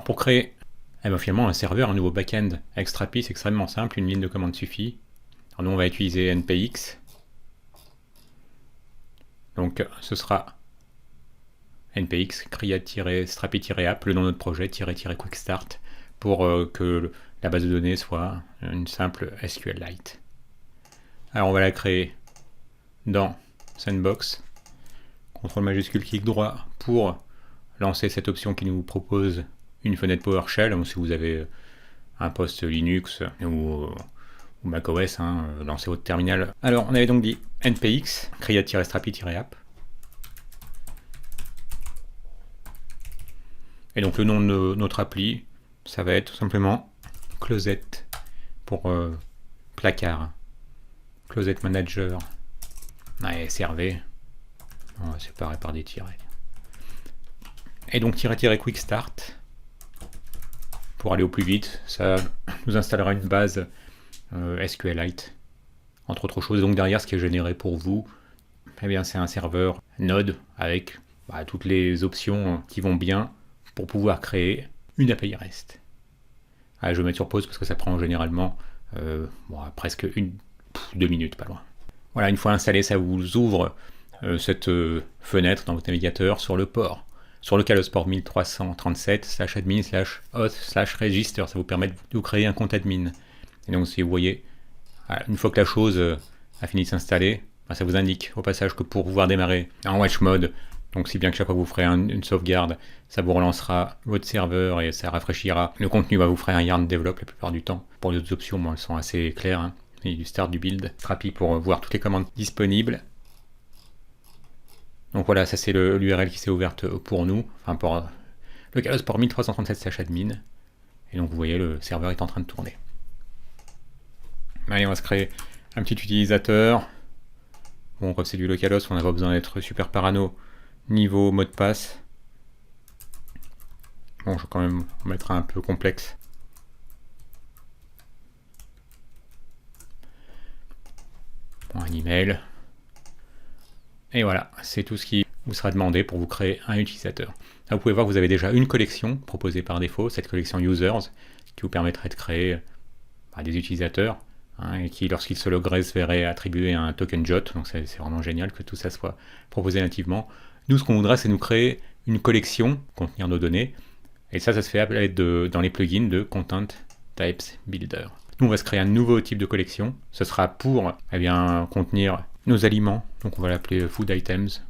pour créer finalement un serveur, un nouveau back-end avec Strapi, c'est extrêmement simple, une ligne de commande suffit. Alors nous on va utiliser npx. Donc ce sera npx create-strapi-app, le nom de notre projet, --quickstart, pour que la base de données soit une simple SQLite. Alors on va la créer dans Sandbox, CTRL majuscule clic droit pour lancer cette option qui nous propose une fenêtre PowerShell, donc si vous avez un poste Linux ou macOS, lancez votre terminal. Alors on avait donc dit npx create-strapi-app. Et donc le nom de notre appli, ça va être tout simplement Closet pour placard. Closet Manager. SRV. On va séparer par des tirets. Et donc --quick start. Pour aller au plus vite, ça nous installera une base SQLite. Entre autres choses. Donc derrière, ce qui est généré pour vous, c'est un serveur Node avec toutes les options qui vont bien pour pouvoir créer une API REST. Je vais mettre sur pause parce que ça prend généralement presque 2 minutes, pas loin. Voilà, une fois installé, ça vous ouvre cette fenêtre dans votre navigateur sur le port, sur le port 1337/admin/host/register. Ça vous permet de vous créer un compte admin. Et donc, si vous voyez, une fois que la chose a fini de s'installer, ça vous indique au passage que pour pouvoir démarrer en watch mode, donc si bien que chaque fois que vous ferez une sauvegarde, ça vous relancera votre serveur et ça rafraîchira le contenu, vous ferez un yarn develop la plupart du temps. Pour les autres options, elles sont assez claires. Et du start du build, Strapi pour voir toutes les commandes disponibles. Donc voilà, ça c'est l'URL qui s'est ouverte pour nous, pour le port 1337/admin. Et donc vous voyez, le serveur est en train de tourner. Allez, on va se créer un petit utilisateur. Bon, comme c'est du localhost, on n'a pas besoin d'être super parano niveau mot de passe. Bon, je vais quand même mettre un peu complexe. Bon, un email. Et voilà, c'est tout ce qui vous sera demandé pour vous créer un utilisateur. Là, vous pouvez voir que vous avez déjà une collection proposée par défaut, cette collection users, qui vous permettrait de créer des utilisateurs, et qui, lorsqu'ils se logueraient, se verraient attribuer un token JOT. Donc c'est vraiment génial que tout ça soit proposé nativement. Nous, ce qu'on voudrait, c'est nous créer une collection, contenir nos données, et ça se fait à l'aide dans les plugins de Content Types Builder. Nous, on va se créer un nouveau type de collection. Ce sera pour contenir nos aliments. Donc on va l'appeler Food Items.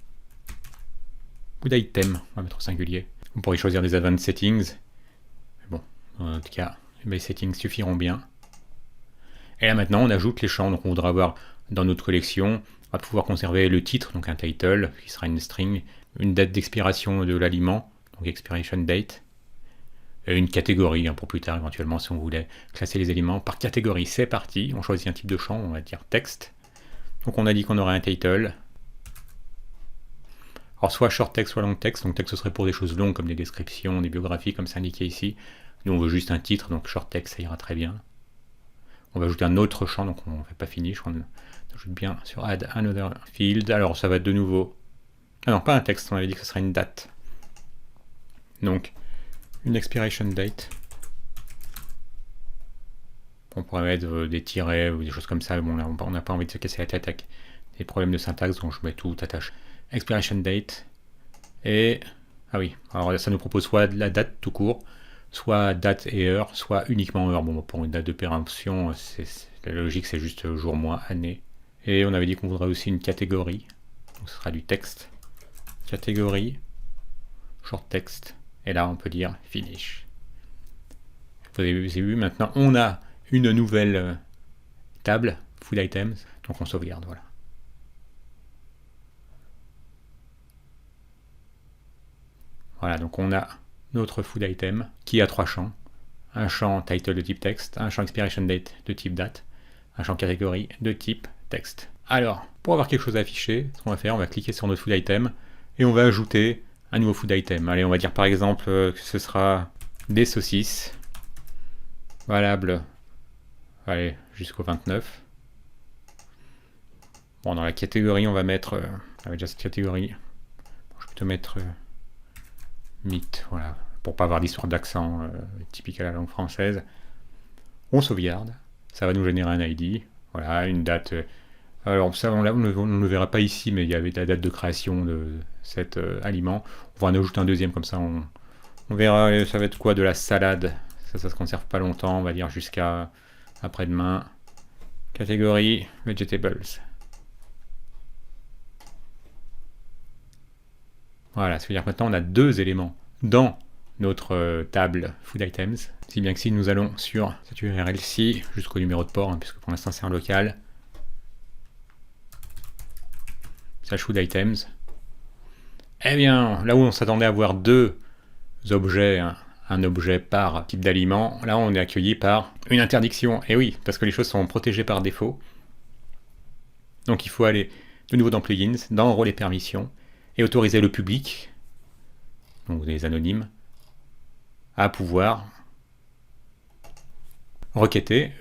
Food Item, on va mettre au singulier. On pourrait choisir des Advanced Settings. Mais bon, en tout cas, les settings suffiront bien. Et là maintenant, on ajoute les champs. Donc on voudra avoir dans notre collection, on va pouvoir conserver le titre, donc un title, qui sera une string, une date d'expiration de l'aliment, donc expiration date, et une catégorie pour plus tard éventuellement si on voulait classer les aliments par catégorie. C'est parti, on choisit un type de champ, on va dire texte. Donc on a dit qu'on aurait un title. Alors soit short text, soit long text. Donc texte ce serait pour des choses longues comme des descriptions, des biographies comme c'est indiqué ici. Nous on veut juste un titre, donc short text ça ira très bien. On va ajouter un autre champ, donc on ne fait pas finish, on ajoute bien sur add another field. Alors ça va être de nouveau... Ah non, pas un texte, on avait dit que ce serait une date. Donc une expiration date. On pourrait mettre des tirets ou des choses comme ça. Bon, là, on n'a pas envie de se casser la tête avec des problèmes de syntaxe, donc je mets tout attache. Expiration date. Et ah oui, alors ça nous propose soit la date tout court, soit date et heure, soit uniquement heure. Bon, pour une date de péremption, la logique c'est juste jour, mois, année. Et on avait dit qu'on voudrait aussi une catégorie. Donc ce sera du texte. Catégorie, short text. Et là on peut dire finish. Vous avez vu, maintenant on a une nouvelle table, food items, donc on sauvegarde, voilà. Voilà, donc on a notre food item qui a 3 champs. Un champ title de type texte, un champ expiration date de type date, un champ catégorie de type texte. Alors, pour avoir quelque chose à afficher, ce qu'on va faire, on va cliquer sur notre food item et on va ajouter un nouveau food item. Allez, on va dire par exemple que ce sera des saucisses, valable, allez, jusqu'au 29. Bon, dans la catégorie, on va mettre, on va déjà cette catégorie, bon, je vais plutôt mettre meat, voilà, pour pas avoir d'histoire d'accent typique à la langue française. On sauvegarde, ça va nous générer un ID, voilà, une date. Alors ça, on ne le verra pas ici, mais il y avait la date de création de cet aliment. On va en ajouter un deuxième, comme ça on verra, ça va être quoi, de la salade. Ça se conserve pas longtemps, on va dire jusqu'à après-demain. Catégorie Vegetables. Voilà, ça veut dire que maintenant on a deux éléments dans notre table Food Items. Si bien que si nous allons sur cette URL-ci, jusqu'au numéro de port, puisque pour l'instant c'est un local, / Food Items, eh bien, là où on s'attendait à avoir deux objets, un objet par type d'aliment, là on est accueilli par une interdiction. Et oui, parce que les choses sont protégées par défaut. Donc il faut aller de nouveau dans Plugins, dans Rôles et permissions, et autoriser le public, donc des anonymes, à pouvoir requêter.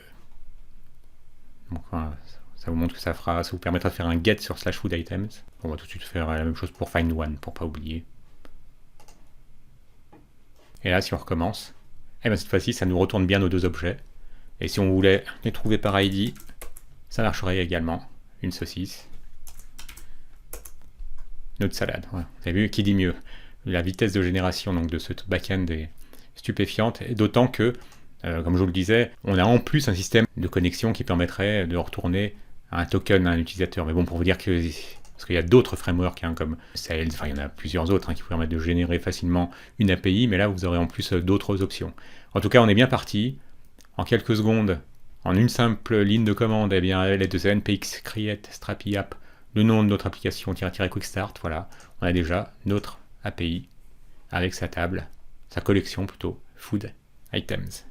Donc, ça vous montre que ça vous permettra de faire un get sur / food items. On va tout de suite faire la même chose pour find one, pour pas oublier. Et là, si on recommence, et bien cette fois-ci, ça nous retourne bien nos deux objets. Et si on voulait les trouver par ID, ça marcherait également. Une saucisse, notre salade. Ouais. Vous avez vu, qui dit mieux? La vitesse de génération donc, de ce back-end est stupéfiante, et d'autant que, comme je vous le disais, on a en plus un système de connexion qui permettrait de retourner un token à un utilisateur. Mais bon, pour vous dire que, parce qu'il y a d'autres frameworks comme Sales, enfin il y en a plusieurs autres qui permettent de générer facilement une API, mais là vous aurez en plus d'autres options. En tout cas, on est bien parti. En quelques secondes, en une simple ligne de commande, eh bien, à l'aide de npx create strapi app, le nom de notre application --quick start, voilà, on a déjà notre API avec sa table, sa collection plutôt, Food Items.